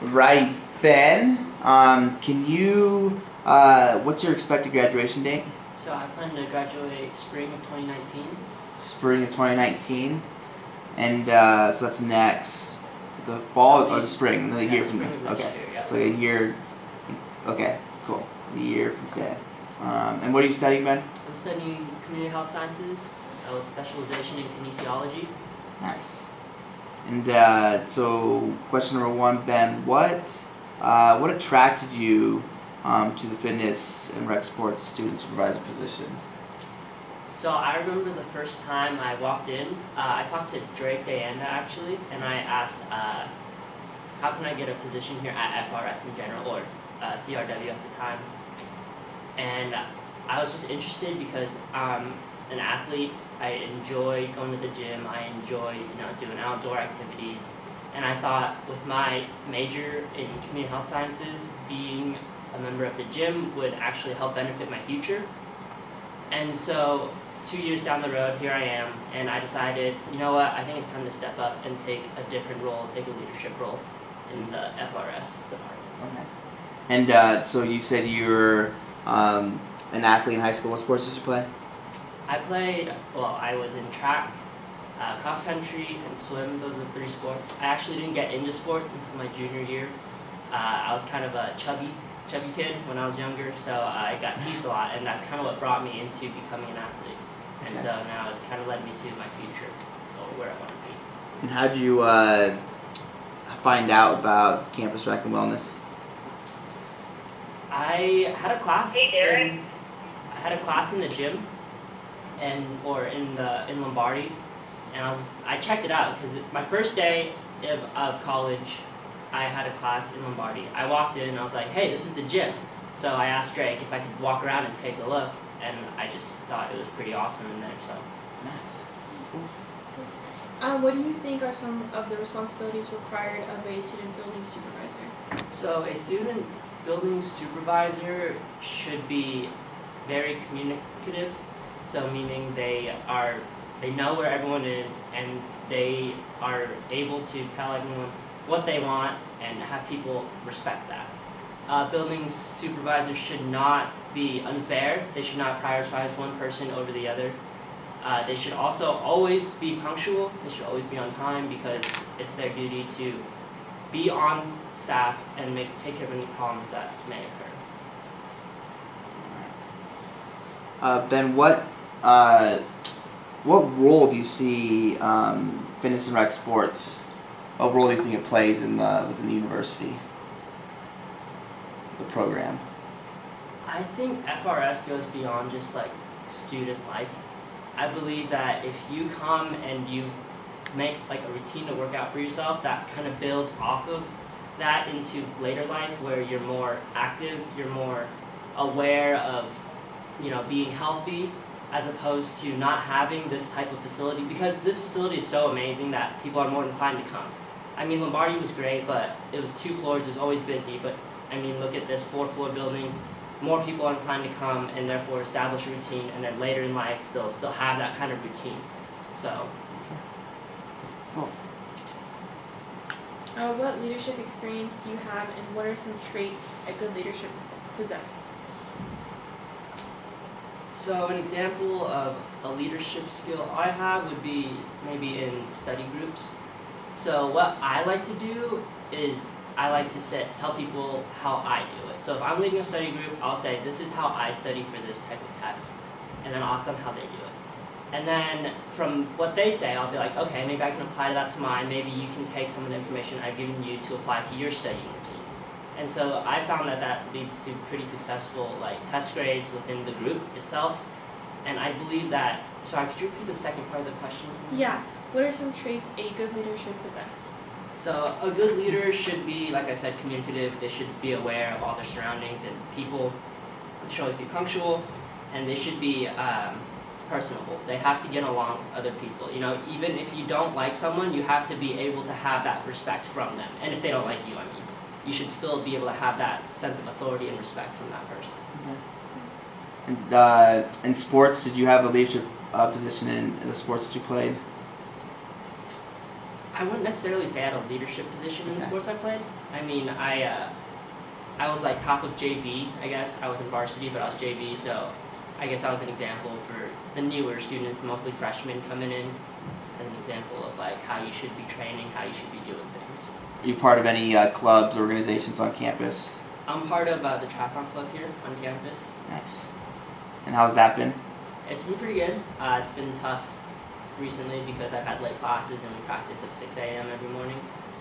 Right, Ben. Can you? What's your expected graduation date? So I plan to graduate spring of 2019. Spring of 2019, and so that's next, the fall or the spring, the year from spring now. of next Okay, year, yeah. so a year. Okay, cool. A year from today. And what are you studying, Ben? I'm studying community health sciences with specialization in kinesiology. Nice. And so, question number one, Ben, what attracted you to the fitness and rec sports student supervisor position? So I remember the first time I walked in, I talked to Drake Dayanda actually, and I asked, how can I get a position here at FRS in general, or CRW at the time? And I was just interested because I'm an athlete. I enjoy going to the gym. I enjoy doing outdoor activities, and I thought with my major in community health sciences, being a member of the gym would actually help benefit my future. And so 2 years down the road, here I am, and I decided, you know what, I think it's time to step up and take a different role, take a leadership role in the FRS department. Okay. And so you said you were an athlete in high school. What sports did you play? I was in track, cross country, and swim. Those were the 3 sports. I actually didn't get into sports until my junior year. I was kind of a chubby kid when I was younger, so I got teased a lot, and that's kind of what brought me into becoming an athlete. And so now it's kind of led me to my future, or where I want to be. And how did you find out about campus rec and wellness? I had a class. I had a class in the gym, in Lombardi, and I checked it out because my first day of college, I had a class in Lombardi. I walked in and I was like, hey, this is the gym. So I asked Drake if I could walk around and take a look, and I just thought it was pretty awesome in there. So. Nice. What do you think are some of the responsibilities required of a student building supervisor? So a student building supervisor should be very communicative. So meaning they know where everyone is, and they are able to tell everyone what they want and have people respect that. Building supervisors should not be unfair. They should not prioritize one person over the other. They should also always be punctual. They should always be on time because it's their duty to be on staff and take care of any problems that may occur. Ben, what role do you see fitness and rec sports? What role do you think it plays within the university, the program? I think FRS goes beyond just like student life. I believe that if you come and you make like a routine to work out for yourself, that kind of builds off of that into later life where you're more active, you're more aware of being healthy, as opposed to not having this type of facility, because this facility is so amazing that people are more inclined to come. I mean, Lombardi was great, but it was 2 floors, it was always busy, but I mean, look at this 4-floor building, more people are inclined to come and therefore establish a routine, and then later in life, they'll still have that kind of routine. So. Cool. What leadership experience do you have, and what are some traits a good leadership possess? So an example of a leadership skill I have would be maybe in study groups. So what I like to do is I like to tell people how I do it. So if I'm leading a study group, I'll say, this is how I study for this type of test. And then I'll ask them how they do it. And then from what they say, I'll be like, okay, maybe I can apply that to mine. Maybe you can take some of the information I've given you to apply to your studying routine. And so I found that leads to pretty successful test grades within the group itself. And I believe that, sorry, could you repeat the second part of the question? Yeah. What are some traits a good leader should possess? So a good leader should be, like I said, communicative. They should be aware of all their surroundings and people. They should always be punctual, and they should be personable. They have to get along with other people. Even if you don't like someone, you have to be able to have that respect from them. And if they don't like you, you should still be able to have that sense of authority and respect from that person. Okay. And in sports, did you have a leadership position in the sports that you played? I wouldn't necessarily say I had a leadership position in the Okay. sports I played. I mean, I was like top of JV, I guess. I was in varsity, but I was JV, so I guess I was an example for the newer students, mostly freshmen coming in, as an example of like how you should be training, how you should be doing things. Are you part of any clubs, organizations on campus? I'm part of the triathlon club here on campus. Nice. And how's that been? It's been pretty good. It's been tough recently because I've had late classes and we practice at 6 a.m. every morning.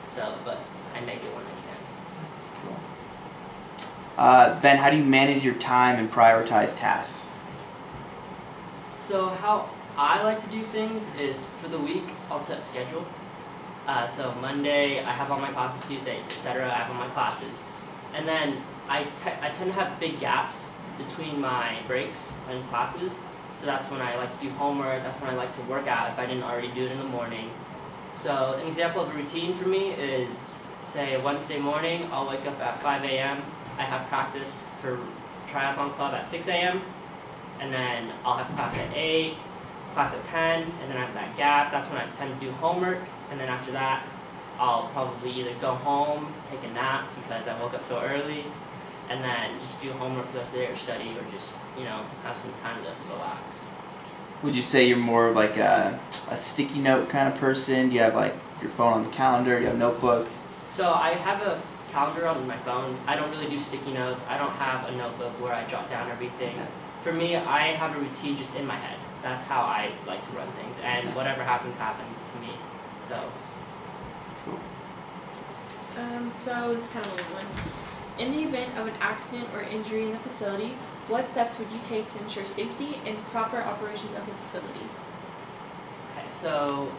So, but I make it when I can. Cool. Ben, how do you manage your time and prioritize tasks? So how I like to do things is for the week I'll set a schedule. So Monday I have all my classes, Tuesday, etc. I have all my classes, and then I tend to have big gaps between my breaks and classes. So that's when I like to do homework. That's when I like to work out if I didn't already do it in the morning. So an example of a routine for me is, say, Wednesday morning, I'll wake up at 5 a.m. I have practice for triathlon club at 6 a.m. and then I'll have class at 8, class at 10, and then I have that gap. That's when I tend to do homework, and then after that, I'll probably either go home, take a nap because I woke up so early, and then just do homework for the rest of the day or study or just, have some time to relax. Would you say you're more of like a sticky note kind of person? Do you have like your phone on the calendar? Do you have a notebook? So I have a calendar on my phone. I don't really do sticky notes. I don't have a notebook where I jot down everything. Okay. For me, I have a routine just in my head. That's how I like to run things, and Okay. whatever happens, happens to me. So, Cool. So this is kind of a weird one. In the event of an accident or injury in the facility, what steps would you take to ensure safety and proper operations of the facility? okay, so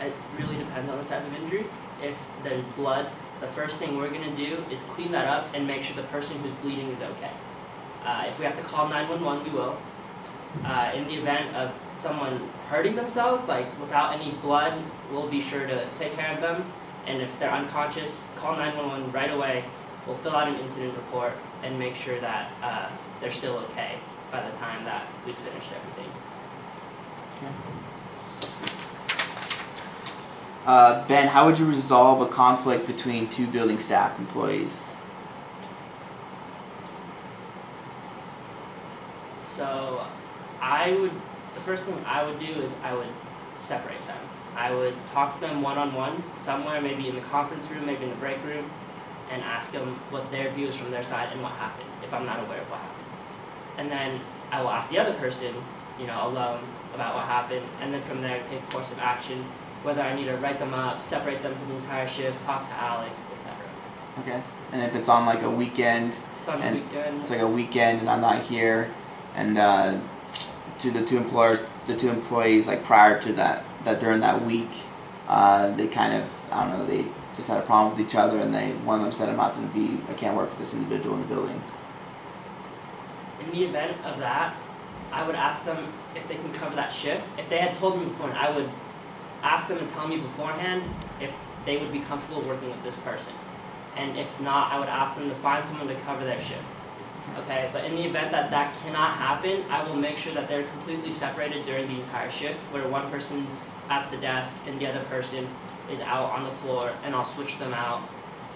it really depends on the type of injury. If there's blood, the first thing we're gonna do is clean that up and make sure the person who's bleeding is okay. If we have to call 911, we will. In the event of someone hurting themselves, like without any blood, we'll be sure to take care of them. And if they're unconscious, call 911 right away. We'll fill out an incident report and make sure that they're still okay by the time that we've finished everything. Ben, how would you resolve a conflict between two building staff employees? So the first thing I would do is I would separate them. I would talk to them one-on-one, somewhere, maybe in the conference room, maybe in the break room, and ask them what their view is from their side and what happened, if I'm not aware of what happened. And then I will ask the other person, alone, about what happened, and then from there take a course of action, whether I need to write them up, separate them for the entire shift, talk to Alex, etc. Okay. And if it's on like a weekend, It's on the And weekend. it's like a weekend and I'm not here, and to the two employees like prior to that during that week, they kind of, I don't know, they just had a problem with each other, and one of them said, I can't work with this individual in the building. In the event of that, I would ask them if they can cover that shift. If they had told me beforehand, I would ask them to tell me beforehand if they would be comfortable working with this person. And if not, I would ask them to find someone to cover their shift. Okay, but in the event that that cannot happen, I will make sure that they're completely separated during the entire shift, where one person's at the desk and the other person is out on the floor, and I'll switch them out,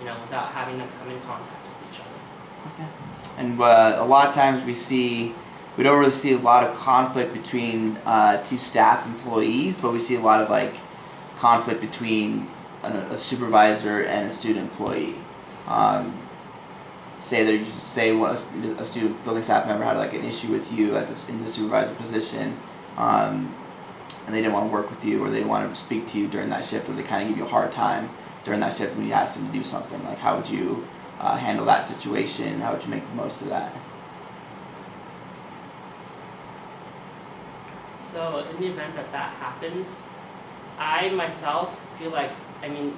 without having them come in contact with each other. Okay. And a lot of times we don't really see a lot of conflict between two staff employees, but we see a lot of like conflict between a supervisor and a student employee. Say a student building staff member had like an issue with you in the supervisor position, and they didn't want to work with you, or they didn't want to speak to you during that shift, or they kind of give you a hard time during that shift when you asked them to do something. Like, how would you handle that situation? How would you make the most of that? So in the event that that happens, I myself feel like,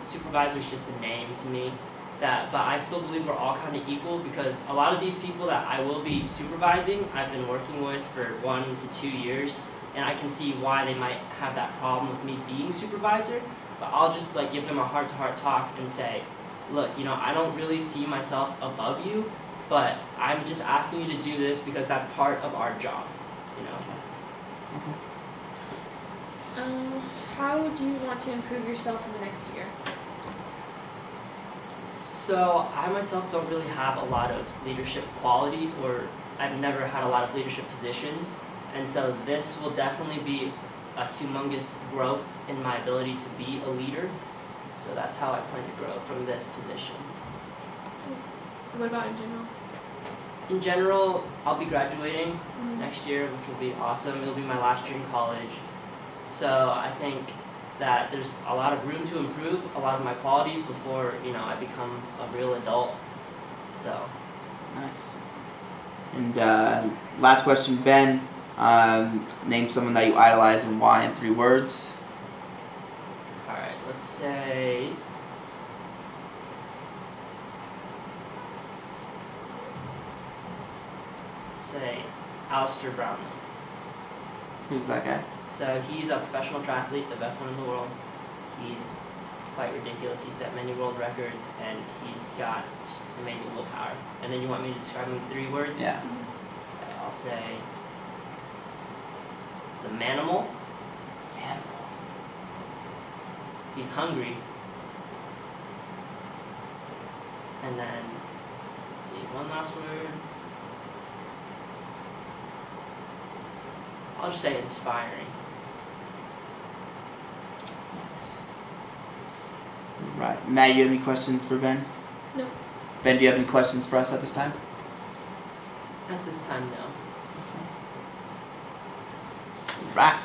supervisor is just a name to me, but I still believe we're all kind of equal, because a lot of these people that I will be supervising, I've been working with for 1 to 2 years, and I can see why they might have that problem with me being supervisor, but I'll just give them a heart-to-heart talk and say, look, I don't really see myself above you, but I'm just asking you to do this because that's part of our job, Okay. How do you want to improve yourself in the next year? So I myself don't really have a lot of leadership qualities, or I've never had a lot of leadership positions, and so this will definitely be a humongous growth in my ability to be a leader. So that's how I plan to grow from this position. What about in general? In general, I'll be graduating Mhm. next year, which will be awesome. It'll be my last year in college. So I think that there's a lot of room to improve a lot of my qualities before, I become a real adult. So Nice. And last question, Ben. Name someone that you idolize and why in 3 words. alright, let's say Alistair Brownlee. Who's that guy? So he's a professional triathlete, the best one in the world. He's quite ridiculous. He set many world records, and he's got just amazing willpower. And then you want me to describe him in 3 words? Yeah. Okay, I'll say he's a manimal. Animal. He's hungry. And then, let's see, one last word. I'll just say inspiring. Right. Matt, you have any questions for Ben? No. Ben, do you have any questions for us at this time? At this time, no. Right.